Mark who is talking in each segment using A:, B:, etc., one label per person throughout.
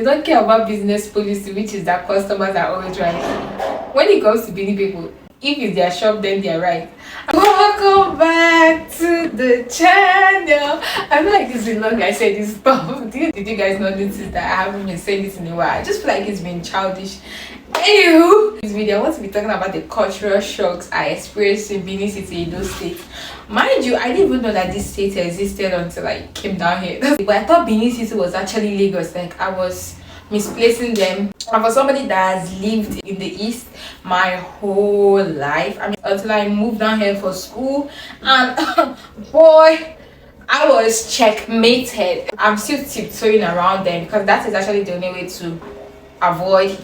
A: They don't care about business policy, which is that customers are always right. When it comes to Benin people, if it's their shop, then they're right. Welcome back to the channel. I feel like it's been long I said this stuff. Did you guys not notice that I haven't been saying this in a while? I just feel like it's been childish. Anywho, this video I want to be talking about the cultural shocks I experienced in Benin City, Edo State. Mind you, I didn't even know that this state existed until I came down here. But I thought Benin City was actually Lagos. Like, I was misplacing them. And for somebody that has lived in the east my whole life, I mean, until I moved down here for school, and boy, I was checkmated. I'm still tiptoeing around them because that is actually the only way to avoid,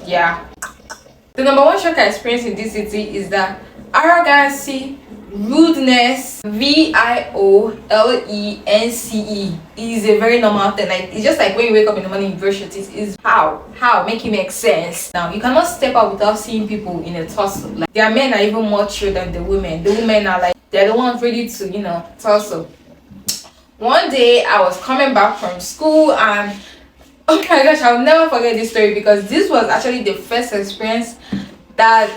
A: the number one shock I experienced in this city is that arrogancy, rudeness, violence is a very normal thing. Like, it's just like when you wake up in the morning, you brush your teeth. Is how make it make sense. Now you cannot step out without seeing people in a tussle. Like, their men are even more chill than the women. The women are like, they're the ones ready to tussle. One day I was coming back from school, and oh my gosh, I'll never forget this story because this was actually the first experience that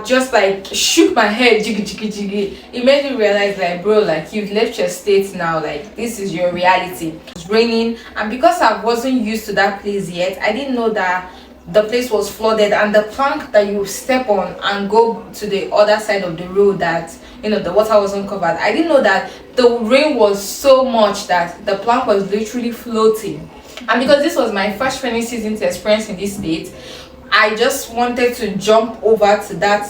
A: just like shook my head. Jiggy. It made me realize, like, bro, like, you've left your state now, like, this is your reality. It's raining, and because I wasn't used to that place yet, I didn't know that the place was flooded, and the plank that you step on and go to the other side of the road, that the water wasn't covered. I didn't know that the rain was so much that the plank was literally floating. And because this was my first training season to experience in this state, I just wanted to jump over to that.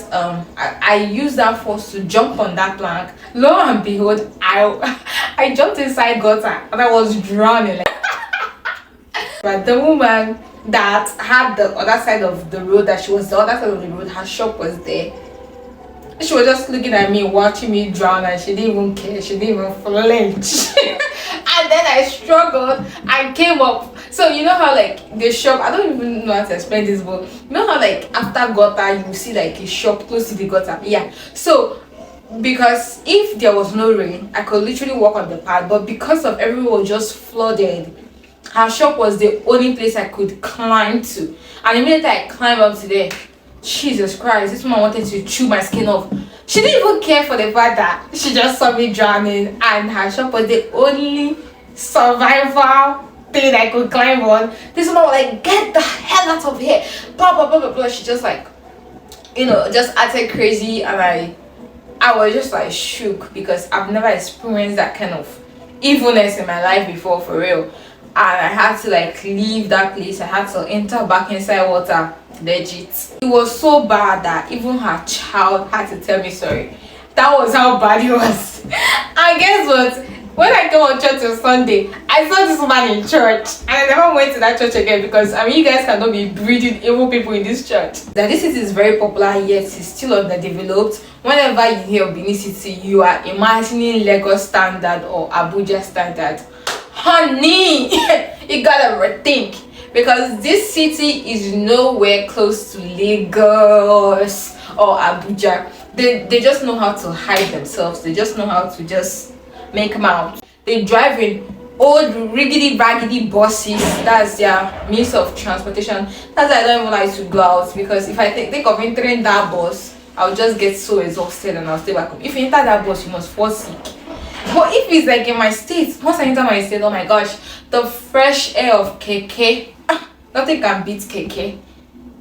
A: I used that force to jump on that plank. Lo and behold, I jumped inside gutter and I was drowning. But the woman that had the other side of the road, her shop was there. She was just looking at me, watching me drown, and she didn't even care. She didn't even flinch. And then I struggled and came up. So you know how, like, the shop, I don't even know how to explain this, but you know how, like, after gutter you see like a shop close to the gutter. So because if there was no rain, I could literally walk on the path, but because of everyone was just flooded, her shop was the only place I could climb to. And immediately I climbed up to there, Jesus Christ, this woman wanted to chew my skin off. She didn't even care for the fact that she just saw me drowning, and her shop was the only survival thing I could climb on. This woman was like, get the hell out of here, blah blah blah blah blah. She just, like, just acted crazy, and I was just like shook because I've never experienced that kind of evilness in my life before, for real. And I had to, like, leave that place. I had to enter back inside water, legit. It was so bad that even her child had to tell me sorry. That was how bad it was. And guess what? When I came on church on Sunday, I saw this woman in church, and I never went to that church again because, I mean, you guys cannot be breeding evil people in this church. That this city is very popular, yet it's still underdeveloped. Whenever you hear of Benin City, you are imagining Lagos standard or Abuja standard. Honey, you gotta rethink, because this city is nowhere close to Lagos or Abuja. They just know how to hide themselves. They just know how to just make them out. They drive in old riggedy raggedy buses. That's their means of transportation. That's why I don't even like to go out, because if I think of entering that bus, I'll just get so exhausted and I'll stay back home. If you enter that bus, you must fall sick. But if it's like in my state, once I enter my state, oh my gosh, the fresh air of keke, nothing can beat keke.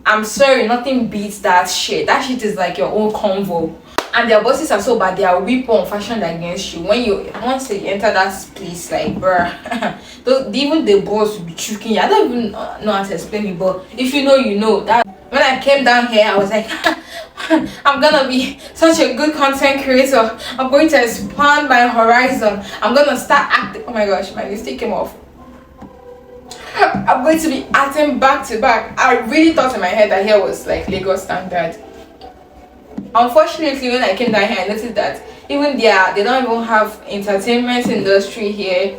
A: I'm sorry, nothing beats that shit. That shit is like your own convo. And their buses are so bad, they are weapon fashioned against you. Once you enter that place, like, bruh, even the boss will be choking you. I don't even know how to explain it, but if you know, you know. That when I came down here, I was like, I'm gonna be such a good content creator. I'm going to expand my horizon. I'm gonna start acting. Oh my gosh, my lipstick came off. I'm going to be acting back to back. I really thought in my head that here was like Lagos standard. Unfortunately, when I came down here, I noticed that even they don't even have entertainment industry here.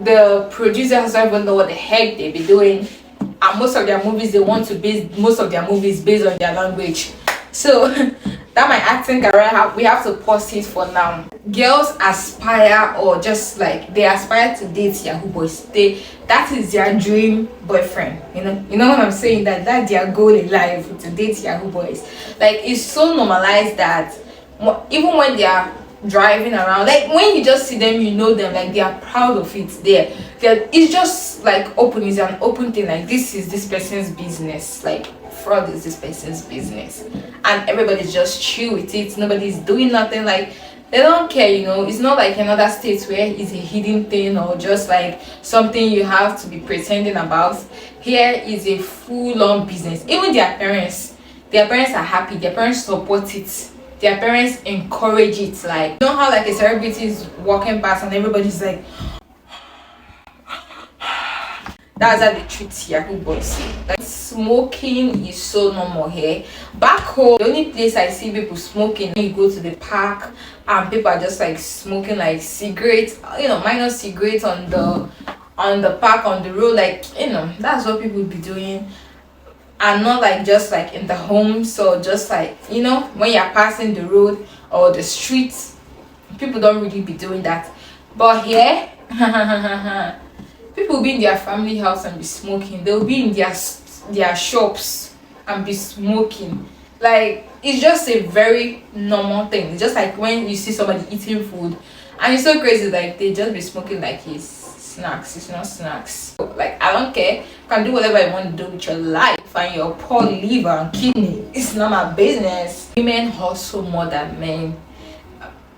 A: The producers don't even know what the heck they be doing, and most of their movies, they want to base most of their movies based on their language. So that my acting career, we have to pause it for now. Girls aspire, or just like they aspire to date Yahoo boys. That is their dream boyfriend. You know what I'm saying? That's their goal in life, to date Yahoo boys. Like, it's so normalized that even when they are driving around, like when you just see them, you know them, like they are proud of it. It's just like open. It's an open thing. Like, this is this person's business. Like, fraud is this person's business, and everybody's just chill with it. Nobody's doing nothing. Like, they don't care. It's not like in other states where it's a hidden thing or just like something you have to be pretending about. Here is a full-on business. Even their parents are happy, their parents support it, their parents encourage it. Like, how like a celebrity is walking past and everybody's like, that's how they treat Yahoo boys. Like, smoking is so normal here. Back home, the only place I see people smoking, when you go to the park and people are just like smoking like cigarettes, minor cigarettes on the park, on the road, like, that's what people would be doing. And not like just like in the home. So just like, when you're passing the road or the streets, people don't really be doing that. But here, people will be in their family house and be smoking. They'll be in their shops and be smoking. Like, it's just a very normal thing. It's just like when you see somebody eating food and it's so crazy, like they just be smoking like it's snacks. It's not snacks. Like, I don't care. You can do whatever you want to do with your life and your poor liver and kidney. It's not my business. Women hustle more than men.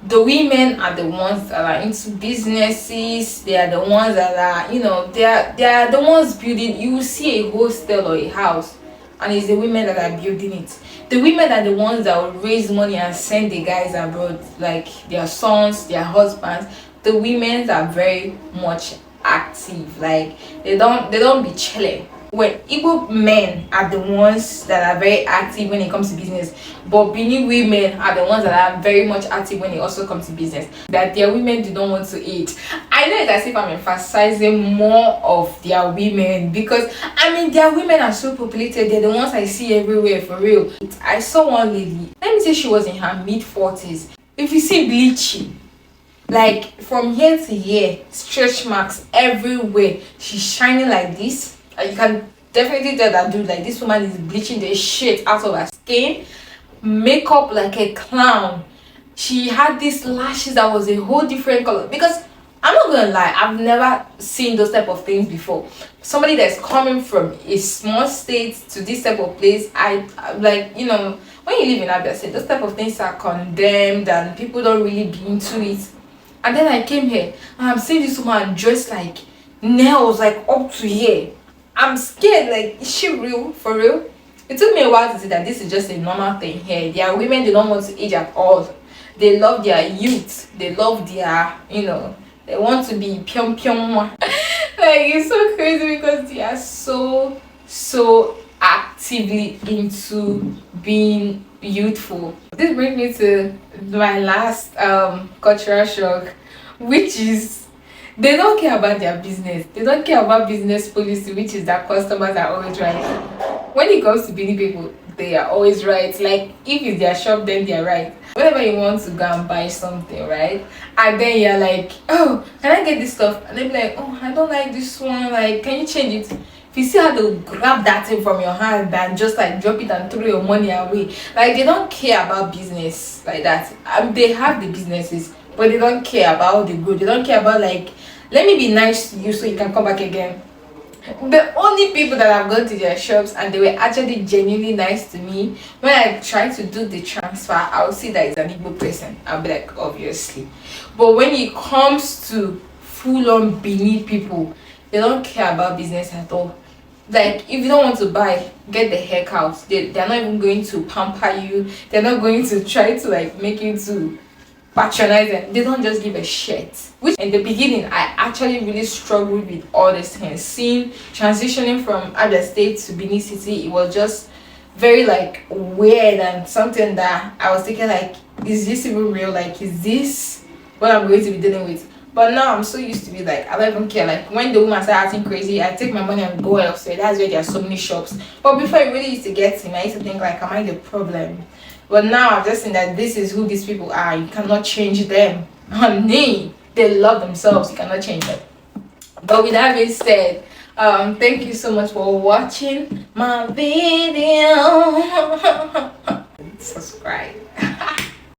A: The women are the ones that are into businesses. They are the ones that are, they are the ones building. You will see a hostel or a house, and it's the women that are building it. The women are the ones that will raise money and send the guys abroad, like their sons, their husbands. The women are very much active. Like, they don't be chilling. When Igbo men are the ones that are very active when it comes to business, but Benin women are the ones that are very much active when it also comes to business. That their women do not want to eat. I know it's as if I'm emphasizing more of their women, because their women are so populated. They're the ones I see everywhere, for real. I saw one lady, let me say she was in her mid-40s. If you see bleaching, like from here to here, stretch marks everywhere, she's shining like this. You can definitely tell that, dude, like, this woman is bleaching the shit out of her skin, makeup like a clown. She had these lashes that was a whole different color. Because I'm not gonna lie, I've never seen those type of things before. Somebody that's coming from a small state to this type of place, I like, when you live in Abia State, those type of things are condemned and people don't really be into it. And then I came here and I'm seeing this woman dressed like nails like up to here. I'm scared. Like, is she real? For real? It took me a while to see that this is just a normal thing here. There are women, they don't want to age at all. They love their youth. They love their, they want to be pyong pyong. Like, it's so crazy because they are so actively into being youthful. This brings me to my last cultural shock, which is, they don't care about their business. They don't care about business policy, which is that customers are always right. When it comes to Benin people, they are always right. Like, if it's their shop, then they're right. Whenever you want to go and buy something, right? And then you're like, oh, can I get this stuff? And they'll be like, oh, I don't like this one. Like, can you change it? If you see how they'll grab that thing from your hand and just like drop it and throw your money away. Like, they don't care about business like that. They have the businesses, but they don't care about the good. They don't care about, like, let me be nice to you so you can come back again. The only people that have gone to their shops and they were actually genuinely nice to me, when I try to do the transfer, I'll see that it's an Igbo person. I'll be like, obviously. But when it comes to full-on Benin people, they don't care about business at all. Like, if you don't want to buy, get the heck out. They're not even going to pamper you. They're not going to try to like make you to patronize them. They don't just give a shit. Which in the beginning, I actually really struggled with all these things. Seeing transitioning from Abia State to Benin City, it was just very like weird and something that I was thinking like, is this even real? Like, is this what I'm going to be dealing with? But now I'm so used to it, like, I don't even care. Like, when the woman starts acting crazy, I take my money and go elsewhere. That's where there are so many shops. But before, it really used to get to me. I used to think like, am I the problem? But now I've just seen that this is who these people are. You cannot change them. Honey, they love themselves. You cannot change them. But with that being said, Thank you so much for watching my video.